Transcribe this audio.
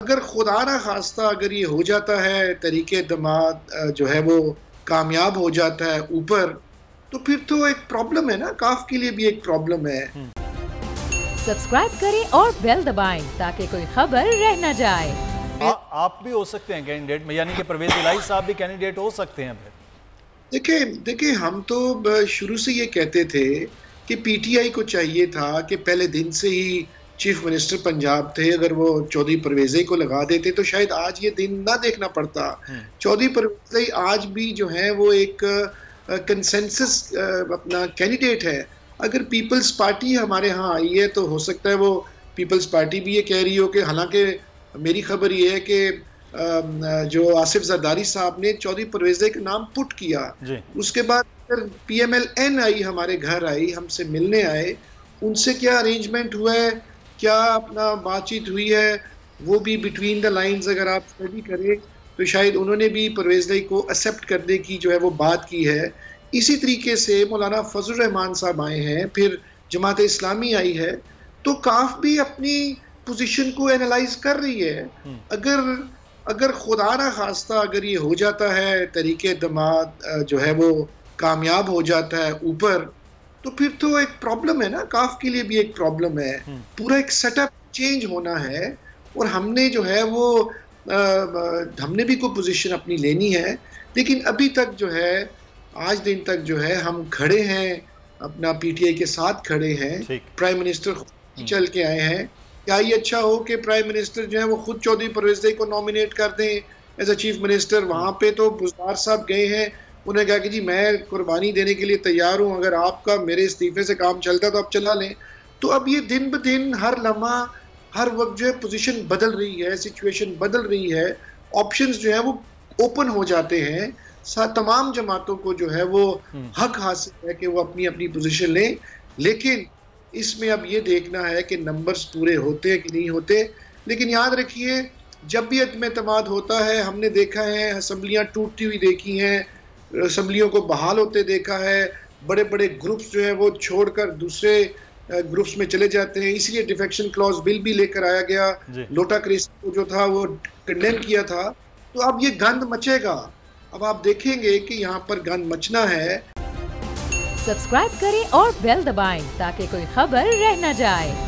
अगर खुदा ना खास्ता अगर ये हो जाता है तरीके दमाद जो है वो कामयाब हो जाता है ऊपर, तो फिर तो एक प्रॉब्लम है ना, काफ के लिए भी एक प्रॉब्लम है। सब्सक्राइब करें और बेल दबाएं ताकि कोई खबर रह न जाए। आप भी हो सकते हैं कैंडिडेट में, यानी कि परवेज इलाही साहब भी कैंडिडेट हो सकते हैं फिर। देखिए हम तो शुरू से ये कहते थे कि पीटीआई को चाहिए था कि पहले दिन से ही चीफ मिनिस्टर पंजाब थे, अगर वो चौधरी परवेज़ को लगा देते तो शायद आज ये दिन ना देखना पड़ता। चौधरी परवेज़ आज भी जो है वो एक कंसेंसस अपना कैंडिडेट है। अगर पीपल्स पार्टी हमारे यहाँ आई है तो हो सकता है वो पीपल्स पार्टी भी ये कह रही हो कि, हालांकि मेरी खबर ये है कि जो आसिफ जरदारी साहब ने चौधरी परवेज़ का नाम पुट किया, उसके बाद PMLN आई, हमारे घर आई, हमसे मिलने आए, उनसे क्या अरेंजमेंट हुआ है, क्या अपना बातचीत हुई है, वो भी बिटवीन द लाइंस अगर आप स्टडी करें तो शायद उन्होंने भी परवेज़ को एक्सेप्ट करने की जो है वो बात की है। इसी तरीके से मौलाना फजल रहमान साहब आए हैं, फिर जमात इस्लामी आई है, तो काफ भी अपनी पोजीशन को एनालाइज कर रही है। अगर खुदा ना खास्ता अगर ये हो जाता है तरीके दमाद जो है वो कामयाब हो जाता है ऊपर, तो फिर तो एक प्रॉब्लम है ना, काफ के लिए भी एक प्रॉब्लम है। पूरा एक सेटअप चेंज होना है और हमने जो है वो हमने भी कोई पोजीशन अपनी लेनी है, लेकिन अभी तक जो है आज दिन तक जो है हम खड़े हैं, अपना पीटीआई के साथ खड़े हैं। प्राइम मिनिस्टर चल के आए हैं, क्या ये अच्छा हो कि प्राइम मिनिस्टर जो है वो खुद चौधरी परवेज़ को नॉमिनेट कर दें एज अ चीफ मिनिस्टर। वहाँ पे तो बुज़दार साहब गए हैं, उन्हें कहा कि जी मैं कुर्बानी देने के लिए तैयार हूँ, अगर आपका मेरे इस्तीफे से काम चलता तो आप चला लें। तो अब ये दिन ब दिन हर लम्हा हर वक्त जो है पोजीशन बदल रही है, सिचुएशन बदल रही है, ऑप्शंस जो है वो ओपन हो जाते हैं। तमाम जमातों को जो है वो हक हासिल है कि वो अपनी अपनी पोजीशन लें, लेकिन इसमें अब ये देखना है कि नंबर्स पूरे होते हैं कि नहीं होते। लेकिन याद रखिए, जब भी अदम एतमाद होता है, हमने देखा है असम्बलियाँ टूटती हुई देखी हैं, असम्बलियों को बहाल होते देखा है, बड़े बड़े ग्रुप्स जो है वो छोड़कर दूसरे ग्रुप्स में चले जाते हैं। इसलिए डिफेक्शन क्लॉज बिल भी लेकर आया गया, लोटा क्रिस को जो था वो कंडेम किया था। तो अब ये गंद मचेगा, अब आप देखेंगे कि यहाँ पर गंद मचना है। सब्सक्राइब करें और बेल दबाएं ताकि कोई खबर रह न जाए।